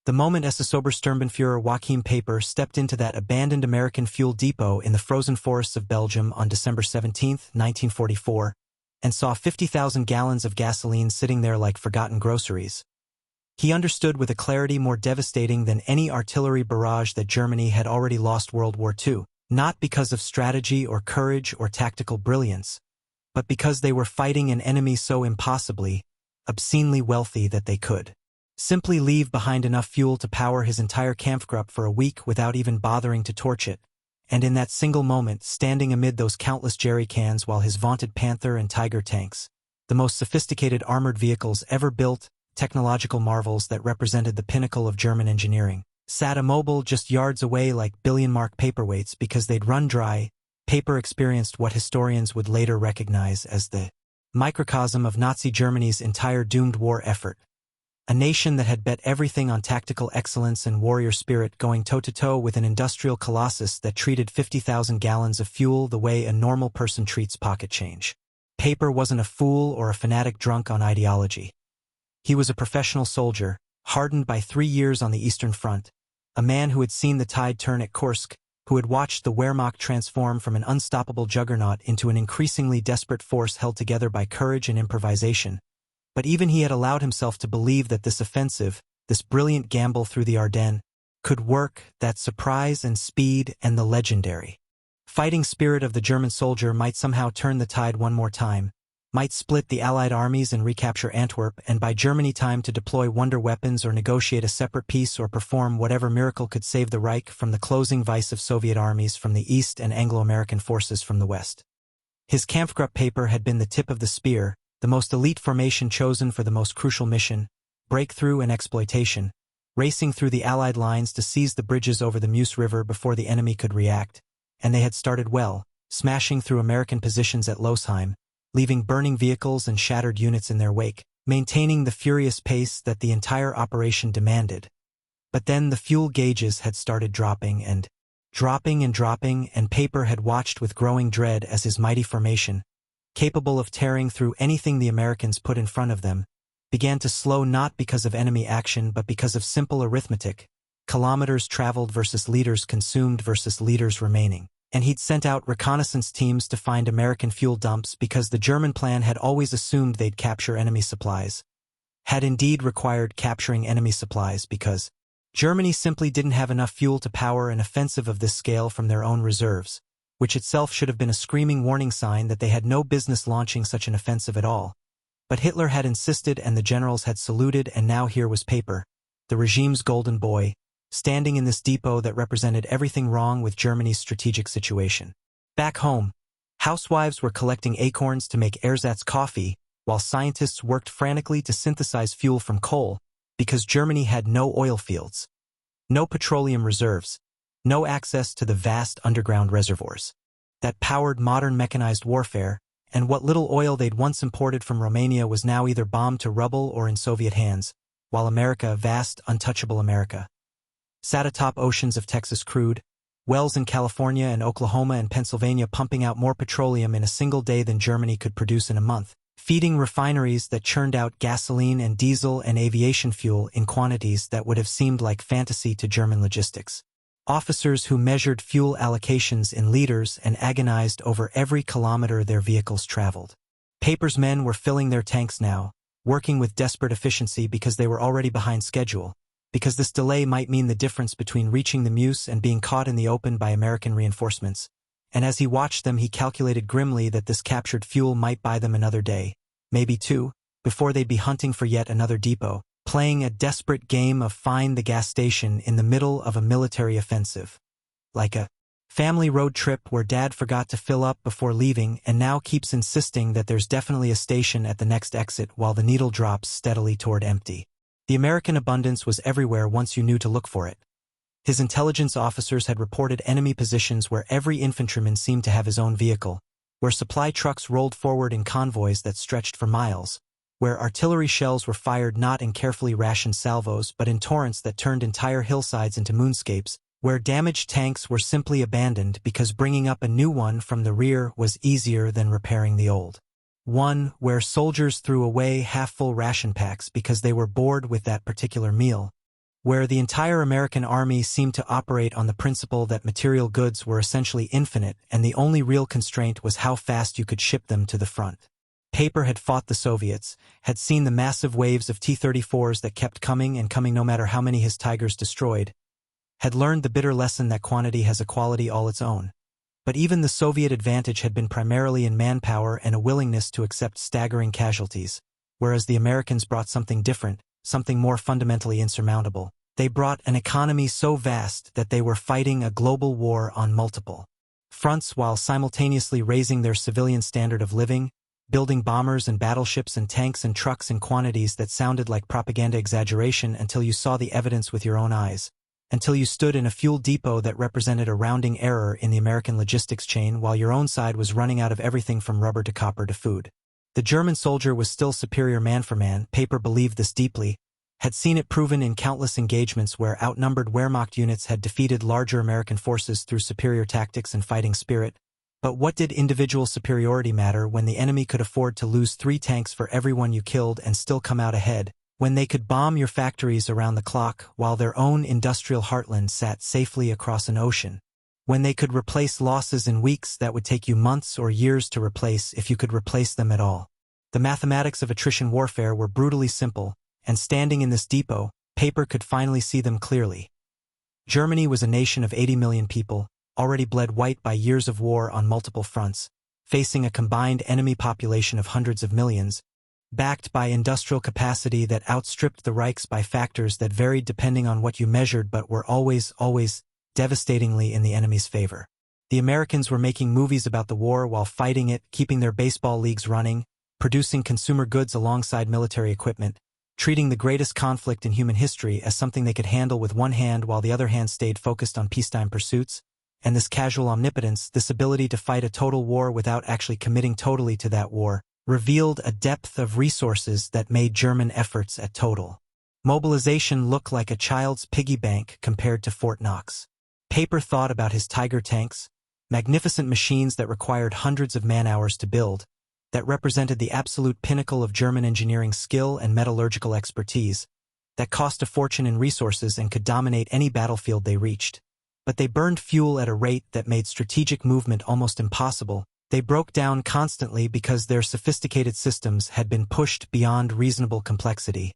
The moment SS Obersturmbannführer Joachim Peiper stepped into that abandoned American fuel depot in the frozen forests of Belgium on December 17, 1944, and saw 50,000 gallons of gasoline sitting there like forgotten groceries, he understood with a clarity more devastating than any artillery barrage that Germany had already lost World War II, not because of strategy or courage or tactical brilliance, but because they were fighting an enemy so impossibly, obscenely wealthy that they could simply leave behind enough fuel to power his entire Kampfgruppe for a week without even bothering to torch it, and in that single moment standing amid those countless jerry cans while his vaunted Panther and Tiger tanks, the most sophisticated armored vehicles ever built, technological marvels that represented the pinnacle of German engineering, sat immobile just yards away like billion-mark paperweights because they'd run dry. Peiper experienced what historians would later recognize as the microcosm of Nazi Germany's entire doomed war effort. A nation that had bet everything on tactical excellence and warrior spirit, going toe-to-toe with an industrial colossus that treated 50,000 gallons of fuel the way a normal person treats pocket change. Peiper wasn't a fool or a fanatic drunk on ideology. He was a professional soldier, hardened by 3 years on the Eastern Front, a man who had seen the tide turn at Kursk, who had watched the Wehrmacht transform from an unstoppable juggernaut into an increasingly desperate force held together by courage and improvisation. But even he had allowed himself to believe that this offensive, this brilliant gamble through the Ardennes, could work, that surprise and speed and the legendary fighting spirit of the German soldier might somehow turn the tide one more time, might split the Allied armies and recapture Antwerp, and buy Germany time to deploy wonder weapons or negotiate a separate peace or perform whatever miracle could save the Reich from the closing vice of Soviet armies from the east and Anglo-American forces from the west. His Kampfgruppe Peiper had been the tip of the spear, the most elite formation chosen for the most crucial mission, breakthrough and exploitation, racing through the Allied lines to seize the bridges over the Meuse River before the enemy could react, and they had started well, smashing through American positions at Losheim, leaving burning vehicles and shattered units in their wake, maintaining the furious pace that the entire operation demanded. But then the fuel gauges had started dropping, and Peiper had watched with growing dread as his mighty formation, capable of tearing through anything the Americans put in front of them, began to slow not because of enemy action but because of simple arithmetic, kilometers traveled versus liters consumed versus liters remaining. And he'd sent out reconnaissance teams to find American fuel dumps because the German plan had always assumed they'd capture enemy supplies, had indeed required capturing enemy supplies because Germany simply didn't have enough fuel to power an offensive of this scale from their own reserves, which itself should have been a screaming warning sign that they had no business launching such an offensive at all. But Hitler had insisted and the generals had saluted, and now here was Peiper, the regime's golden boy, standing in this depot that represented everything wrong with Germany's strategic situation. Back home, housewives were collecting acorns to make ersatz coffee, while scientists worked frantically to synthesize fuel from coal, because Germany had no oil fields, no petroleum reserves, no access to the vast underground reservoirs that powered modern mechanized warfare, and what little oil they'd once imported from Romania was now either bombed to rubble or in Soviet hands, while America, vast, untouchable America, sat atop oceans of Texas crude, wells in California and Oklahoma and Pennsylvania pumping out more petroleum in a single day than Germany could produce in a month, feeding refineries that churned out gasoline and diesel and aviation fuel in quantities that would have seemed like fantasy to German logistics. Officers who measured fuel allocations in liters and agonized over every kilometer their vehicles traveled. Peiper's men were filling their tanks now, working with desperate efficiency because they were already behind schedule, because this delay might mean the difference between reaching the Meuse and being caught in the open by American reinforcements. And as he watched them, he calculated grimly that this captured fuel might buy them another day, maybe two, before they'd be hunting for yet another depot, playing a desperate game of find the gas station in the middle of a military offensive. Like a family road trip where dad forgot to fill up before leaving and now keeps insisting that there's definitely a station at the next exit while the needle drops steadily toward empty. The American abundance was everywhere once you knew to look for it. His intelligence officers had reported enemy positions where every infantryman seemed to have his own vehicle, where supply trucks rolled forward in convoys that stretched for miles, where artillery shells were fired not in carefully rationed salvos but in torrents that turned entire hillsides into moonscapes, where damaged tanks were simply abandoned because bringing up a new one from the rear was easier than repairing the old one, where soldiers threw away half-full ration packs because they were bored with that particular meal, where the entire American army seemed to operate on the principle that material goods were essentially infinite and the only real constraint was how fast you could ship them to the front. Peiper had fought the Soviets, had seen the massive waves of T-34s that kept coming and coming no matter how many his Tigers destroyed, had learned the bitter lesson that quantity has a quality all its own. But even the Soviet advantage had been primarily in manpower and a willingness to accept staggering casualties, whereas the Americans brought something different, something more fundamentally insurmountable. They brought an economy so vast that they were fighting a global war on multiple fronts while simultaneously raising their civilian standard of living, building bombers and battleships and tanks and trucks in quantities that sounded like propaganda exaggeration until you saw the evidence with your own eyes, until you stood in a fuel depot that represented a rounding error in the American logistics chain while your own side was running out of everything from rubber to copper to food. The German soldier was still superior man for man. Peiper believed this deeply, had seen it proven in countless engagements where outnumbered Wehrmacht units had defeated larger American forces through superior tactics and fighting spirit. But what did individual superiority matter when the enemy could afford to lose 3 tanks for everyone you killed and still come out ahead, when they could bomb your factories around the clock while their own industrial heartland sat safely across an ocean, when they could replace losses in weeks that would take you months or years to replace if you could replace them at all? The mathematics of attrition warfare were brutally simple, and standing in this depot, Peiper could finally see them clearly. Germany was a nation of 80 million people, already bled white by years of war on multiple fronts, facing a combined enemy population of hundreds of millions, backed by industrial capacity that outstripped the Reichs by factors that varied depending on what you measured but were always devastatingly in the enemy's favor. The Americans were making movies about the war while fighting it, keeping their baseball leagues running, producing consumer goods alongside military equipment, treating the greatest conflict in human history as something they could handle with one hand while the other hand stayed focused on peacetime pursuits. And this casual omnipotence, this ability to fight a total war without actually committing totally to that war, revealed a depth of resources that made German efforts at total mobilization look like a child's piggy bank compared to Fort Knox. Peiper thought about his Tiger tanks, magnificent machines that required hundreds of man-hours to build, that represented the absolute pinnacle of German engineering skill and metallurgical expertise, that cost a fortune in resources and could dominate any battlefield they reached. But they burned fuel at a rate that made strategic movement almost impossible. They broke down constantly because their sophisticated systems had been pushed beyond reasonable complexity.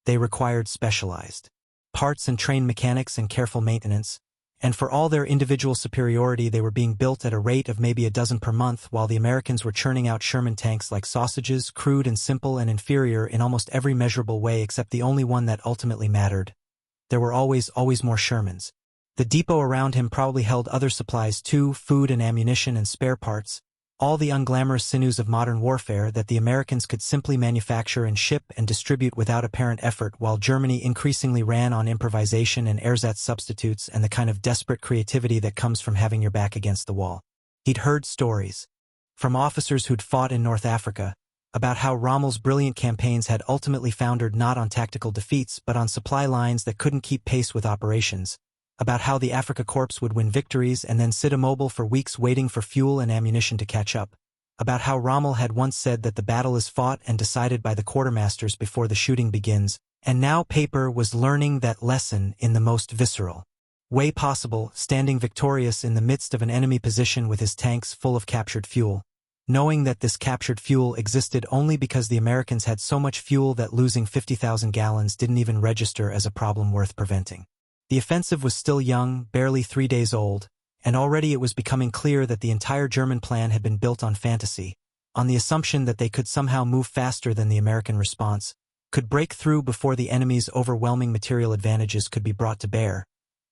They required specialized parts and trained mechanics and careful maintenance, and for all their individual superiority they were being built at a rate of maybe a dozen per month while the Americans were churning out Sherman tanks like sausages, crude and simple and inferior in almost every measurable way except the only one that ultimately mattered. There were always more Shermans. The depot around him probably held other supplies too, food and ammunition and spare parts, all the unglamorous sinews of modern warfare that the Americans could simply manufacture and ship and distribute without apparent effort while Germany increasingly ran on improvisation and ersatz substitutes and the kind of desperate creativity that comes from having your back against the wall. He'd heard stories from officers who'd fought in North Africa about how Rommel's brilliant campaigns had ultimately foundered not on tactical defeats but on supply lines that couldn't keep pace with operations, about how the Afrika Korps would win victories and then sit immobile for weeks waiting for fuel and ammunition to catch up, about how Rommel had once said that the battle is fought and decided by the quartermasters before the shooting begins, and now Peiper was learning that lesson in the most visceral way possible, standing victorious in the midst of an enemy position with his tanks full of captured fuel, knowing that this captured fuel existed only because the Americans had so much fuel that losing 50,000 gallons didn't even register as a problem worth preventing. The offensive was still young, barely 3 days old, and already it was becoming clear that the entire German plan had been built on fantasy, on the assumption that they could somehow move faster than the American response, could break through before the enemy's overwhelming material advantages could be brought to bear.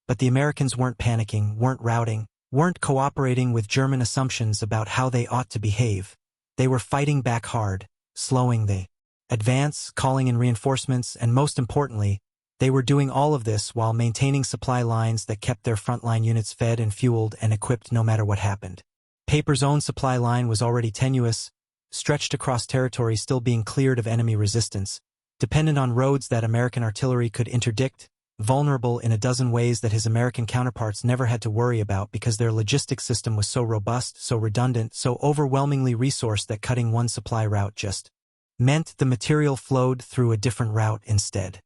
But the Americans weren't panicking, weren't routing, weren't cooperating with German assumptions about how they ought to behave. They were fighting back hard, slowing the advance, calling in reinforcements, and most importantly, they were doing all of this while maintaining supply lines that kept their frontline units fed and fueled and equipped no matter what happened. Peiper's own supply line was already tenuous, stretched across territory still being cleared of enemy resistance, dependent on roads that American artillery could interdict, vulnerable in a dozen ways that his American counterparts never had to worry about because their logistics system was so robust, so redundant, so overwhelmingly resourced that cutting one supply route just meant the material flowed through a different route instead.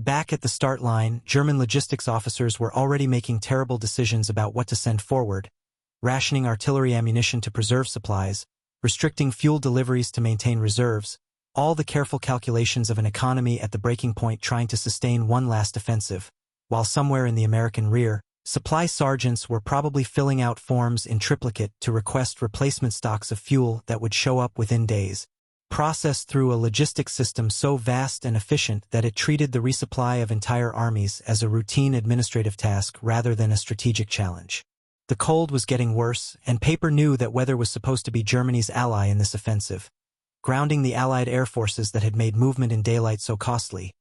Back at the start line, German logistics officers were already making terrible decisions about what to send forward, rationing artillery ammunition to preserve supplies, restricting fuel deliveries to maintain reserves, all the careful calculations of an economy at the breaking point trying to sustain one last offensive, while somewhere in the American rear, supply sergeants were probably filling out forms in triplicate to request replacement stocks of fuel that would show up within days, processed through a logistics system so vast and efficient that it treated the resupply of entire armies as a routine administrative task rather than a strategic challenge. The cold was getting worse, and Peiper knew that weather was supposed to be Germany's ally in this offensive, grounding the Allied air forces that had made movement in daylight so costly.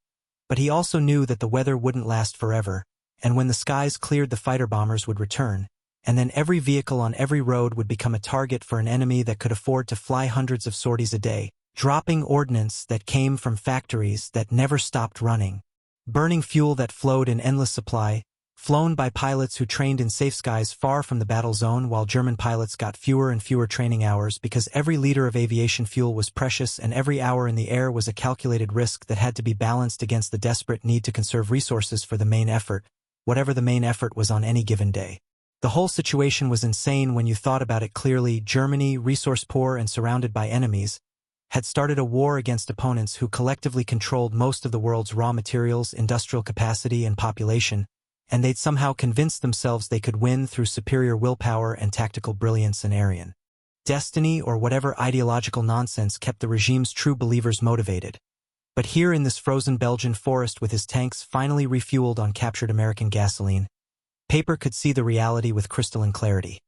But he also knew that the weather wouldn't last forever, and when the skies cleared the fighter bombers would return, and then every vehicle on every road would become a target for an enemy that could afford to fly hundreds of sorties a day, dropping ordnance that came from factories that never stopped running, burning fuel that flowed in endless supply, flown by pilots who trained in safe skies far from the battle zone while German pilots got fewer and fewer training hours because every liter of aviation fuel was precious and every hour in the air was a calculated risk that had to be balanced against the desperate need to conserve resources for the main effort, whatever the main effort was on any given day. The whole situation was insane when you thought about it clearly. Germany, resource-poor and surrounded by enemies, had started a war against opponents who collectively controlled most of the world's raw materials, industrial capacity, and population, and they'd somehow convinced themselves they could win through superior willpower and tactical brilliance and Aryan destiny or whatever ideological nonsense kept the regime's true believers motivated. But here in this frozen Belgian forest with his tanks finally refueled on captured American gasoline, Peiper could see the reality with crystalline clarity.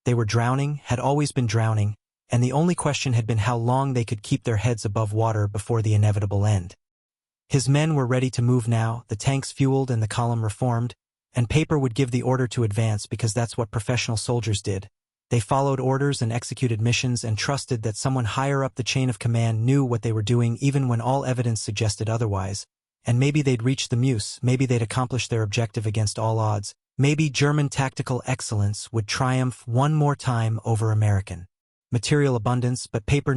They were drowning, had always been drowning, and the only question had been how long they could keep their heads above water before the inevitable end. His men were ready to move now, the tanks fueled and the column reformed, and Peiper would give the order to advance because that's what professional soldiers did. They followed orders and executed missions and trusted that someone higher up the chain of command knew what they were doing even when all evidence suggested otherwise, and maybe they'd reach the Meuse, maybe they'd accomplish their objective against all odds, maybe German tactical excellence would triumph one more time over American material abundance. But Peiper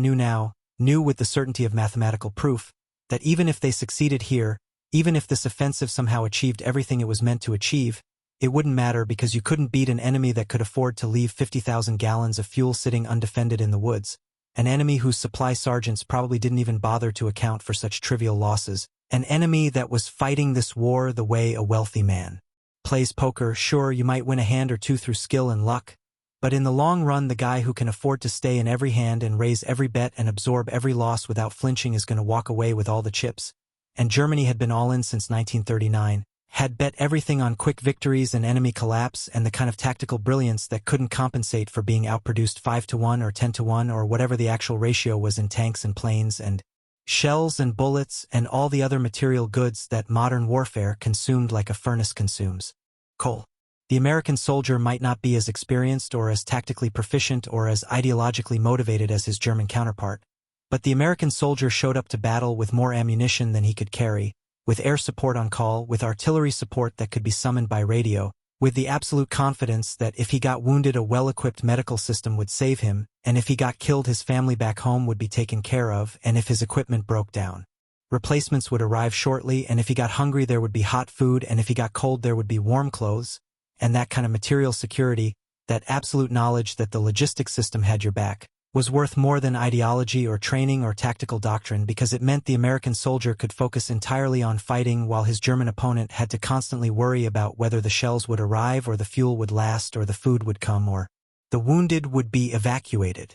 knew with the certainty of mathematical proof, that even if they succeeded here, even if this offensive somehow achieved everything it was meant to achieve, it wouldn't matter because you couldn't beat an enemy that could afford to leave 50,000 gallons of fuel sitting undefended in the woods, an enemy whose supply sergeants probably didn't even bother to account for such trivial losses, an enemy that was fighting this war the way a wealthy man plays poker. Sure, you might win a hand or two through skill and luck, but in the long run the guy who can afford to stay in every hand and raise every bet and absorb every loss without flinching is going to walk away with all the chips. And Germany had been all in since 1939, had bet everything on quick victories and enemy collapse and the kind of tactical brilliance that couldn't compensate for being outproduced 5-1 or 10-1 or whatever the actual ratio was in tanks and planes and shells and bullets and all the other material goods that modern warfare consumed like a furnace consumes coal. The American soldier might not be as experienced or as tactically proficient or as ideologically motivated as his German counterpart, but the American soldier showed up to battle with more ammunition than he could carry, with air support on call, with artillery support that could be summoned by radio, with the absolute confidence that if he got wounded a well-equipped medical system would save him, and if he got killed his family back home would be taken care of, and if his equipment broke down, replacements would arrive shortly, and if he got hungry there would be hot food, and if he got cold there would be warm clothes. And that kind of material security, that absolute knowledge that the logistics system had your back, was worth more than ideology or training or tactical doctrine because it meant the American soldier could focus entirely on fighting while his German opponent had to constantly worry about whether the shells would arrive or the fuel would last or the food would come or the wounded would be evacuated.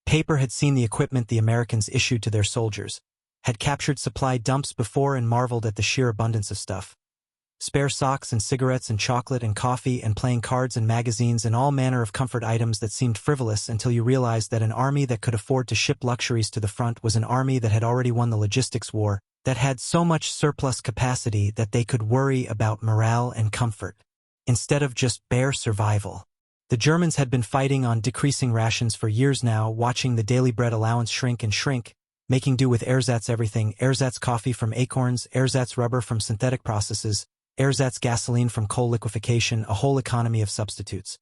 Peiper had seen the equipment the Americans issued to their soldiers, had captured supply dumps before and marveled at the sheer abundance of stuff. Spare socks and cigarettes and chocolate and coffee and playing cards and magazines and all manner of comfort items that seemed frivolous until you realized that an army that could afford to ship luxuries to the front was an army that had already won the logistics war, that had so much surplus capacity that they could worry about morale and comfort, instead of just bare survival. The Germans had been fighting on decreasing rations for years now, watching the daily bread allowance shrink and shrink, making do with ersatz everything, ersatz coffee from acorns, ersatz rubber from synthetic processes, ersatz gasoline from coal liquefaction, a whole economy of substitutes.